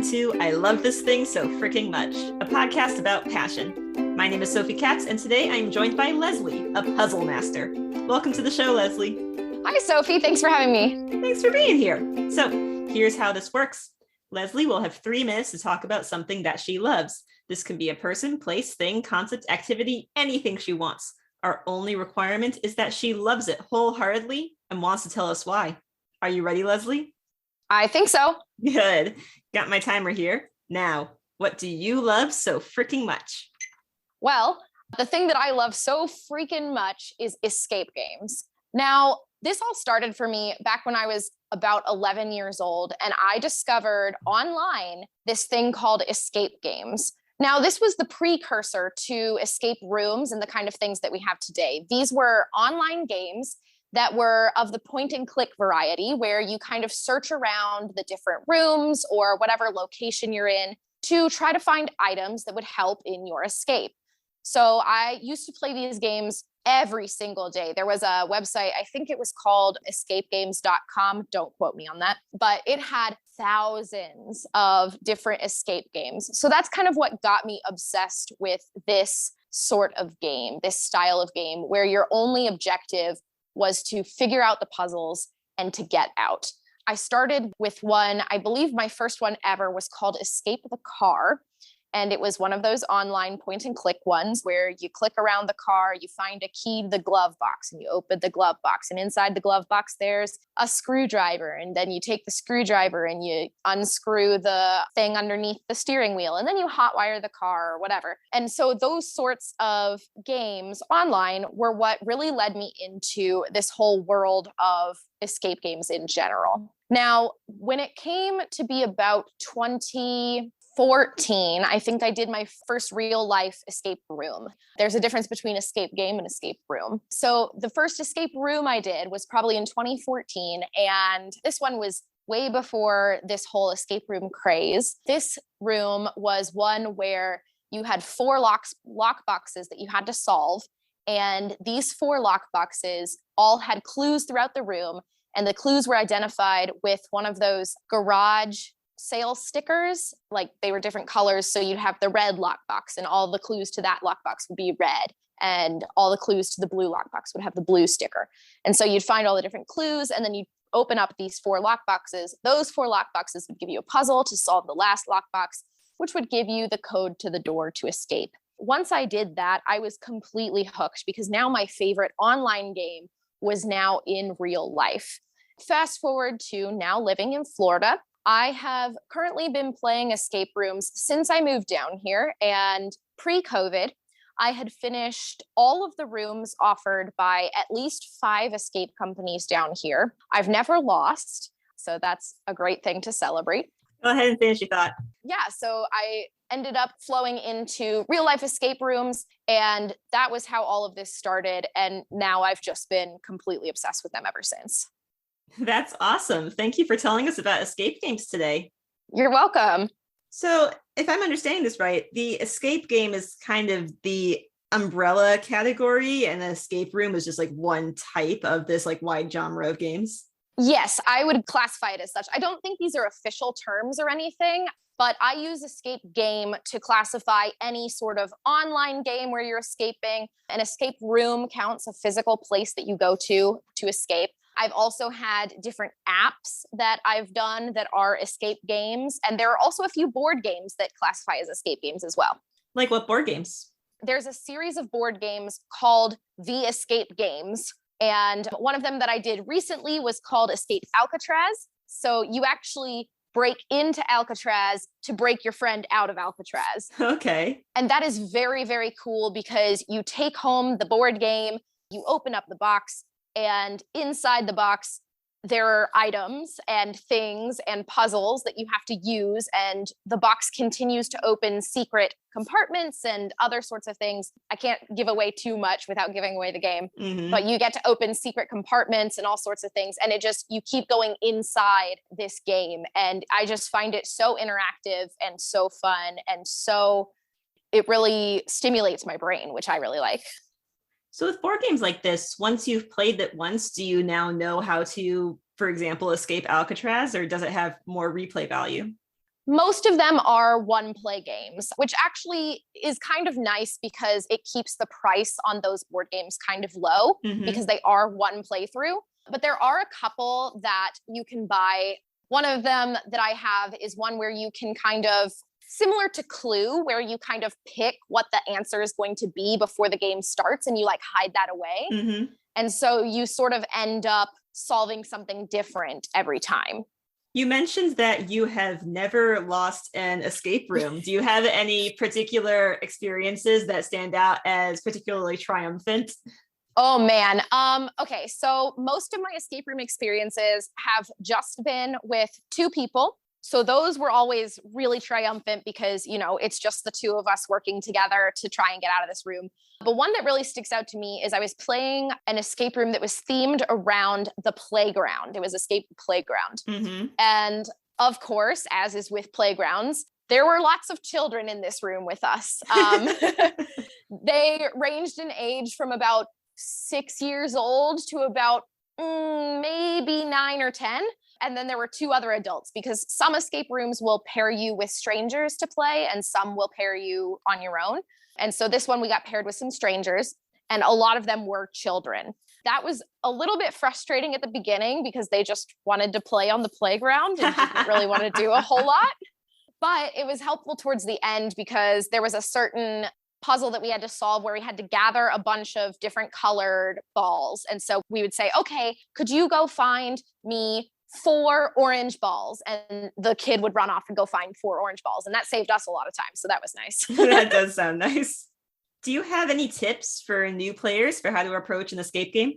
to I Love This Thing So Freaking Much, a podcast about passion. My name is Sophie Katz, and today I'm joined by Leslie, a puzzle master. Welcome to the show, Leslie. Hi, Sophie. Thanks for having me. Thanks for being here. So here's how this works. Leslie will have 3 minutes to talk about something that she loves. This can be a person, place, thing, concept, activity, anything she wants. Our only requirement is that she loves it wholeheartedly and wants to tell us why. Are you ready, Leslie? I think so. Good. Got my timer here. Now, what do you love so freaking much? Well, the thing that I love so freaking much is escape games. Now, this all started for me back when I was about 11 years old, and I discovered online this thing called escape games. Now, this was the precursor to escape rooms and the kind of things that we have today. These were online games that were of the point and click variety, where you kind of search around the different rooms or whatever location you're in to try to find items that would help in your escape. So I used to play these games every single day. There was a website, I think it was called escapegames.com. Don't quote me on that, but it had thousands of different escape games. So that's kind of what got me obsessed with this sort of game, this style of game, where your only objective was to figure out the puzzles and to get out. I started with one, I believe my first one ever was called Escape the Car. And it was one of those online point and click ones where you click around the car, you find a key to the glove box and you open the glove box. And inside the glove box, there's a screwdriver. And then you take the screwdriver and you unscrew the thing underneath the steering wheel. And then you hotwire the car or whatever. And so those sorts of games online were what really led me into this whole world of escape games in general. Now, when it came to be about 2014, I think I did my first real life escape room. There's a difference between escape game and escape room. So the first escape room I did was probably in 2014. And this one was way before this whole escape room craze. This room was one where you had 4 lock boxes that you had to solve. And these 4 lock boxes all had clues throughout the room. And the clues were identified with one of those garage sale stickers, like they were different colors. So you'd have the red lockbox and all the clues to that lockbox would be red. And all the clues to the blue lockbox would have the blue sticker. And so you'd find all the different clues and then you'd open up these 4 lockboxes. Those 4 lockboxes would give you a puzzle to solve the last lockbox, which would give you the code to the door to escape. Once I did that, I was completely hooked because now my favorite online game was now in real life. Fast forward to now living in Florida. I have currently been playing escape rooms since I moved down here, and pre-COVID, I had finished all of the rooms offered by at least 5 escape companies down here. I've never lost, so that's a great thing to celebrate. Go ahead and finish your thought. Yeah, so I ended up flowing into real life escape rooms, and that was how all of this started, and now I've just been completely obsessed with them ever since. That's awesome. Thank you for telling us about escape games today. You're welcome. So if I'm understanding this right, the escape game is kind of the umbrella category and an escape room is just like one type of this like wide genre of games. Yes, I would classify it as such. I don't think these are official terms or anything, but I use escape game to classify any sort of online game where you're escaping. An escape room counts a physical place that you go to escape. I've also had different apps that I've done that are escape games. And there are also a few board games that classify as escape games as well. Like what board games? There's a series of board games called The Escape Games. And one of them that I did recently was called Escape Alcatraz. So you actually break into Alcatraz to break your friend out of Alcatraz. Okay. And that is very, very cool because you take home the board game, you open up the box, and inside the box, there are items and things and puzzles that you have to use. And the box continues to open secret compartments and other sorts of things. I can't give away too much without giving away the game, but you get to open secret compartments and all sorts of things. And you keep going inside this game. And I just find it so interactive and so fun. And it really stimulates my brain, which I really like. So with board games like this, once you've played that once, do you now know how to, for example, escape Alcatraz, or does it have more replay value? Most of them are one play games, which actually is kind of nice because it keeps the price on those board games kind of low because they are one playthrough. But there are a couple that you can buy. One of them that I have is one where you can kind of, similar to Clue, where you kind of pick what the answer is going to be before the game starts and you like hide that away. And so you sort of end up solving something different every time. You mentioned that you have never lost an escape room. Do you have any particular experiences that stand out as particularly triumphant? Oh man. Okay. So most of my escape room experiences have just been with two people. So those were always really triumphant because, you know, it's just the two of us working together to try and get out of this room. But one that really sticks out to me is I was playing an escape room that was themed around the playground. It was Escape Playground. And of course, as is with playgrounds, there were lots of children in this room with us. They ranged in age from about 6 years old to about maybe 9 or 10. And then there were two other adults because some escape rooms will pair you with strangers to play and some will pair you on your own. And so this one we got paired with some strangers and a lot of them were children. That was a little bit frustrating at the beginning because they just wanted to play on the playground and didn't really want to do a whole lot. But it was helpful towards the end because there was a certain puzzle that we had to solve where we had to gather a bunch of different colored balls. And so we would say, okay, could you go find me 4 orange balls? And the kid would run off and go find 4 orange balls. And that saved us a lot of time. So that was nice. That does sound nice. Do you have any tips for new players for how to approach an escape game?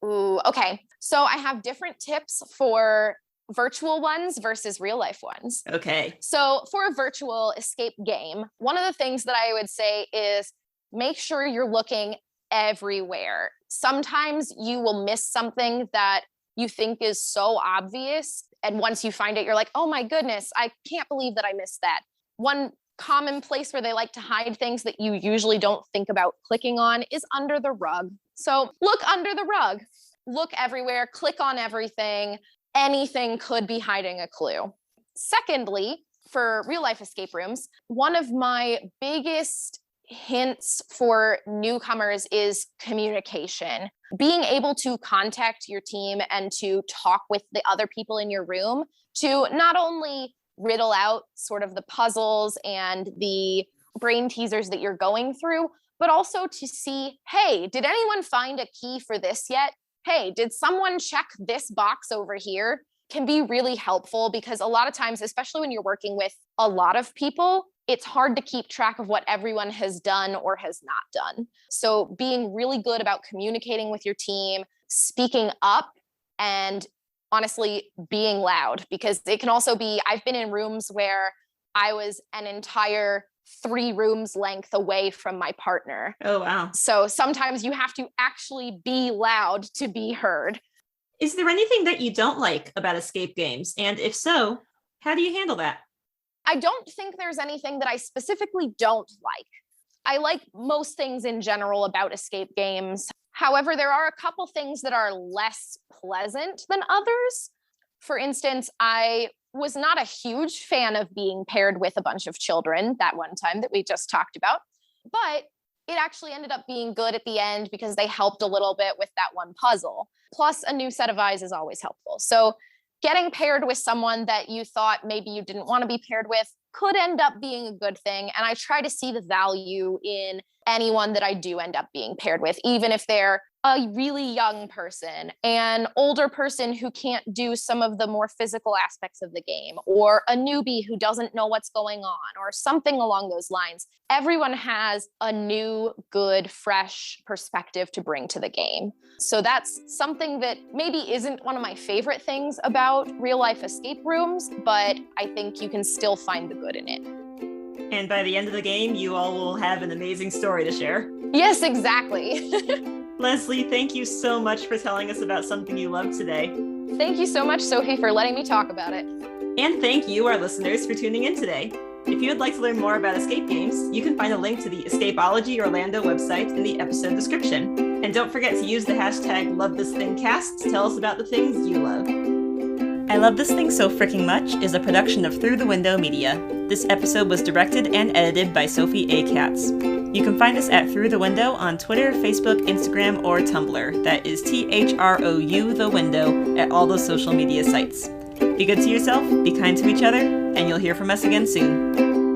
Ooh, okay. So I have different tips for virtual ones versus real life ones. Okay. So for a virtual escape game, one of the things that I would say is make sure you're looking everywhere. Sometimes you will miss something that you think is so obvious. And once you find it, you're like, oh my goodness, I can't believe that I missed that. One common place where they like to hide things that you usually don't think about clicking on is under the rug. So look under the rug, look everywhere, click on everything. Anything could be hiding a clue. Secondly, for real life escape rooms, one of my biggest hints for newcomers is communication. Being able to contact your team and to talk with the other people in your room to not only riddle out sort of the puzzles and the brain teasers that you're going through, but also to see, hey, did anyone find a key for this yet? Hey, did someone check this box over here? Can be really helpful because a lot of times, especially when you're working with a lot of people, it's hard to keep track of what everyone has done or has not done. So being really good about communicating with your team, speaking up, and honestly being loud, because it can also be, I've been in rooms where I was an entire 3 rooms length away from my partner. Oh, wow. So sometimes you have to actually be loud to be heard. Is there anything that you don't like about escape games? And if so, how do you handle that? I don't think there's anything that I specifically don't like. I like most things in general about escape games. However, there are a couple things that are less pleasant than others. For instance, I was not a huge fan of being paired with a bunch of children that one time that we just talked about, but it actually ended up being good at the end because they helped a little bit with that one puzzle. Plus, a new set of eyes is always helpful. So getting paired with someone that you thought maybe you didn't want to be paired with could end up being a good thing. And I try to see the value in anyone that I do end up being paired with, even if they're a really young person, an older person who can't do some of the more physical aspects of the game, or a newbie who doesn't know what's going on, or something along those lines. Everyone has a new, good, fresh perspective to bring to the game. So that's something that maybe isn't one of my favorite things about real life escape rooms, but I think you can still find the good in it. And by the end of the game, you all will have an amazing story to share. Yes, exactly. Leslie, thank you so much for telling us about something you love today. Thank you so much, Sophie, for letting me talk about it. And thank you, our listeners, for tuning in today. If you would like to learn more about escape games, you can find a link to the Escapology Orlando website in the episode description. And don't forget to use the hashtag LoveThisThingCast to tell us about the things you love. I Love This Thing So Fricking Much is a production of Through the Window Media. This episode was directed and edited by Sophie A. Katz. You can find us at Through the Window on Twitter, Facebook, Instagram, or Tumblr. That is THROU the Window at all those social media sites. Be good to yourself, be kind to each other, and you'll hear from us again soon.